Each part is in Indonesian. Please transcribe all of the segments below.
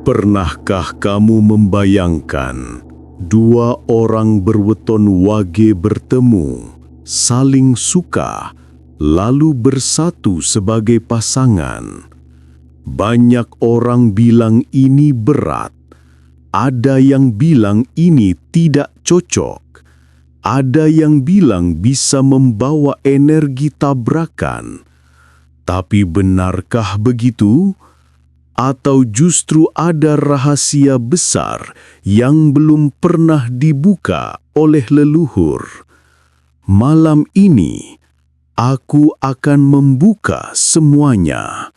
Pernahkah kamu membayangkan dua orang berweton wage bertemu, saling suka, lalu bersatu sebagai pasangan? Banyak orang bilang ini berat, ada yang bilang ini tidak cocok, ada yang bilang bisa membawa energi tabrakan. Tapi benarkah begitu? Atau justru ada rahasia besar yang belum pernah dibuka oleh leluhur? Malam ini, aku akan membuka semuanya,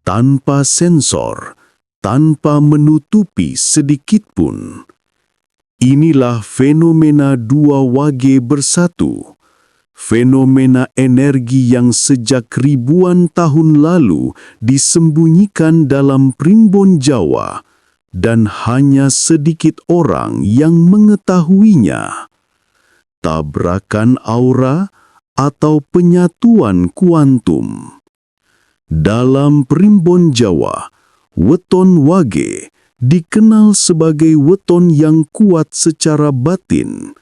tanpa sensor, tanpa menutupi sedikitpun. Inilah fenomena dua wage bersatu. Fenomena energi yang sejak ribuan tahun lalu disembunyikan dalam primbon Jawa dan hanya sedikit orang yang mengetahuinya. Tabrakan aura atau penyatuan kuantum. Dalam primbon Jawa, weton wage dikenal sebagai weton yang kuat secara batin,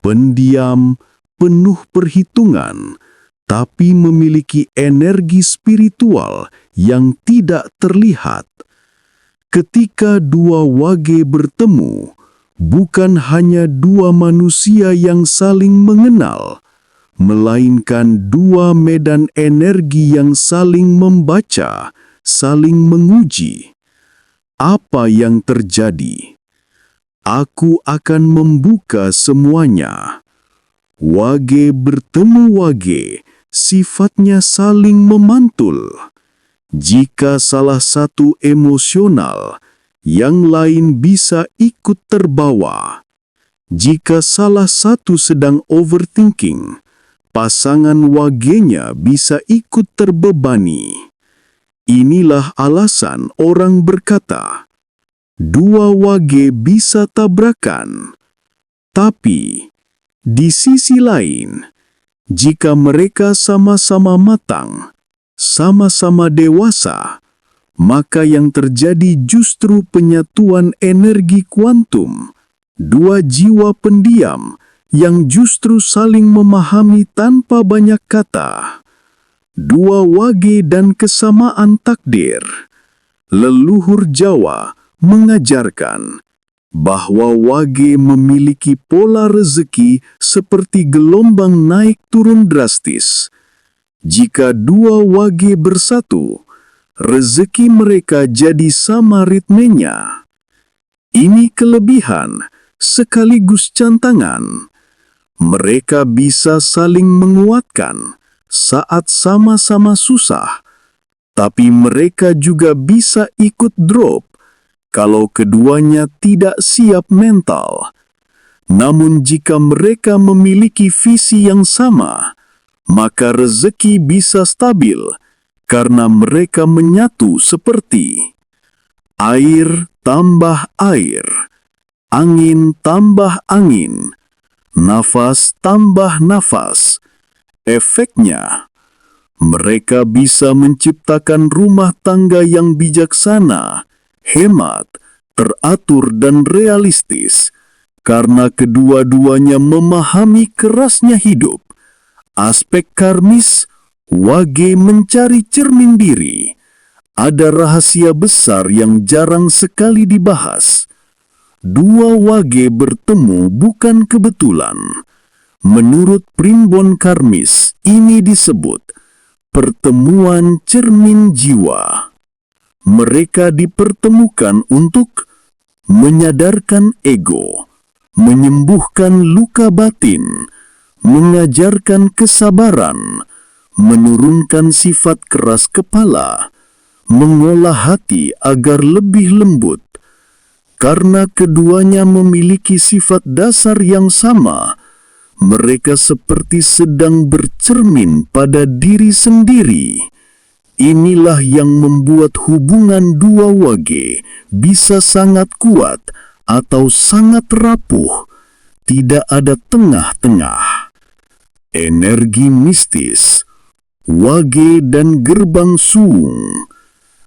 pendiam, penuh perhitungan, tapi memiliki energi spiritual yang tidak terlihat. Ketika dua wage bertemu, bukan hanya dua manusia yang saling mengenal, melainkan dua medan energi yang saling membaca, saling menguji. Apa yang terjadi? Aku akan membuka semuanya. Wage bertemu wage, sifatnya saling memantul. Jika salah satu emosional, yang lain bisa ikut terbawa. Jika salah satu sedang overthinking, pasangan wagenya bisa ikut terbebani. Inilah alasan orang berkata, dua wage bisa tabrakan. Tapi di sisi lain, jika mereka sama-sama matang, sama-sama dewasa, maka yang terjadi justru penyatuan energi kuantum, dua jiwa pendiam yang justru saling memahami tanpa banyak kata. Dua wage dan kesamaan takdir. Leluhur Jawa mengajarkan bahwa wage memiliki pola rezeki seperti gelombang naik turun drastis. Jika dua wage bersatu, rezeki mereka jadi sama ritmenya. Ini kelebihan sekaligus cantangan. Mereka bisa saling menguatkan saat sama-sama susah, tapi mereka juga bisa ikut drop kalau keduanya tidak siap mental. Namun jika mereka memiliki visi yang sama, maka rezeki bisa stabil karena mereka menyatu seperti air tambah air, angin tambah angin, nafas tambah nafas. Efeknya, mereka bisa menciptakan rumah tangga yang bijaksana, hemat, teratur dan realistis, karena kedua-duanya memahami kerasnya hidup. Aspek karmis, wage mencari cermin diri. Ada rahasia besar yang jarang sekali dibahas. Dua wage bertemu bukan kebetulan. Menurut primbon karmis, ini disebut pertemuan cermin jiwa. Mereka dipertemukan untuk menyadarkan ego, menyembuhkan luka batin, mengajarkan kesabaran, menurunkan sifat keras kepala, mengolah hati agar lebih lembut. Karena keduanya memiliki sifat dasar yang sama, mereka seperti sedang bercermin pada diri sendiri. Inilah yang membuat hubungan dua wage bisa sangat kuat atau sangat rapuh. Tidak ada tengah-tengah. Energi mistis, wage dan gerbang suung.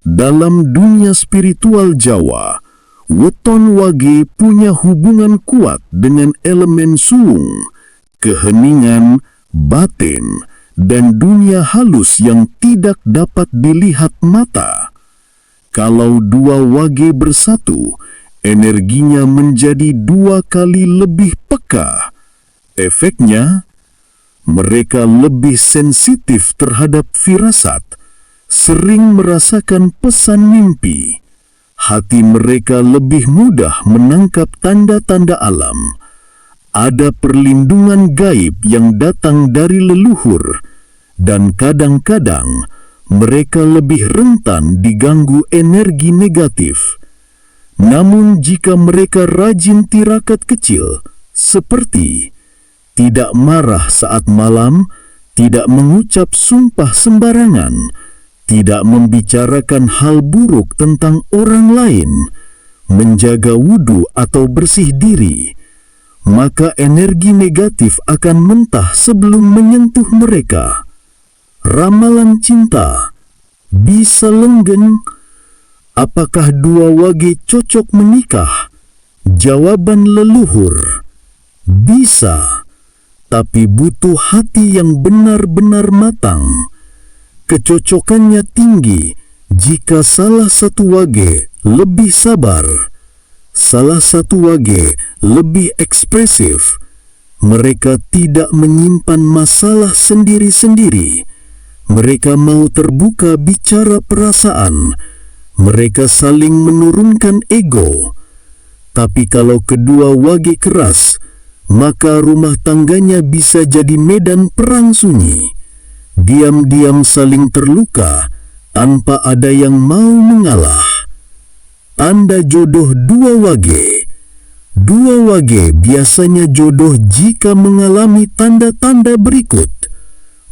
Dalam dunia spiritual Jawa, weton wage punya hubungan kuat dengan elemen sulung, keheningan, batin, dan dunia halus yang tidak dapat dilihat mata. Kalau dua wage bersatu, energinya menjadi 2 kali lebih peka. Efeknya, mereka lebih sensitif terhadap firasat, sering merasakan pesan mimpi. Hati mereka lebih mudah menangkap tanda-tanda alam. Ada perlindungan gaib yang datang dari leluhur, dan kadang-kadang mereka lebih rentan diganggu energi negatif. Namun jika mereka rajin tirakat kecil, seperti tidak marah saat malam, tidak mengucap sumpah sembarangan, tidak membicarakan hal buruk tentang orang lain, menjaga wudhu atau bersih diri, maka energi negatif akan mentah sebelum menyentuh mereka. Ramalan cinta bisa lenggeng. Apakah dua wage cocok menikah? Jawaban leluhur, bisa, tapi butuh hati yang benar-benar matang. Kecocokannya tinggi jika salah satu wage lebih sabar, salah satu wage lebih ekspresif. Mereka tidak menyimpan masalah sendiri-sendiri. Mereka mau terbuka bicara perasaan. Mereka saling menurunkan ego. Tapi kalau kedua wage keras, maka rumah tangganya bisa jadi medan perang sunyi. Diam-diam saling terluka tanpa ada yang mau mengalah. Tanda jodoh dua wage. Dua wage biasanya jodoh jika mengalami tanda-tanda berikut.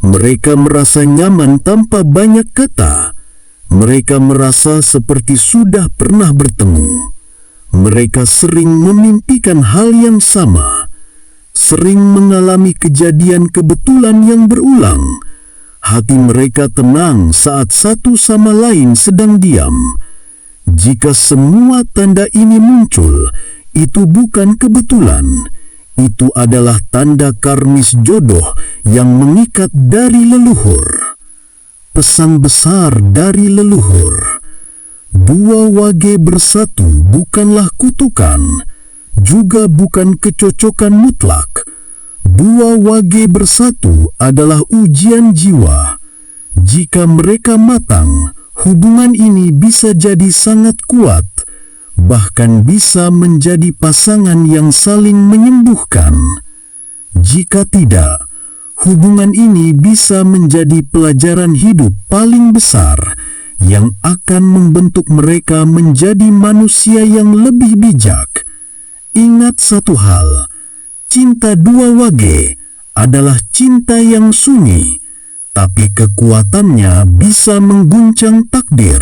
Mereka merasa nyaman tanpa banyak kata. Mereka merasa seperti sudah pernah bertemu. Mereka sering memimpikan hal yang sama, sering mengalami kejadian kebetulan yang berulang. Hati mereka tenang saat satu sama lain sedang diam. Jika semua tanda ini muncul, itu bukan kebetulan. Itu adalah tanda karmis jodoh yang mengikat dari leluhur. Pesan besar dari leluhur. Dua wage bersatu bukanlah kutukan, juga bukan kecocokan mutlak. Dua wage bersatu adalah ujian jiwa. Jika mereka matang, hubungan ini bisa jadi sangat kuat, bahkan bisa menjadi pasangan yang saling menyembuhkan. Jika tidak, hubungan ini bisa menjadi pelajaran hidup paling besar yang akan membentuk mereka menjadi manusia yang lebih bijak. Ingat satu hal, cinta dua wage adalah cinta yang sunyi, tapi kekuatannya bisa mengguncang takdir.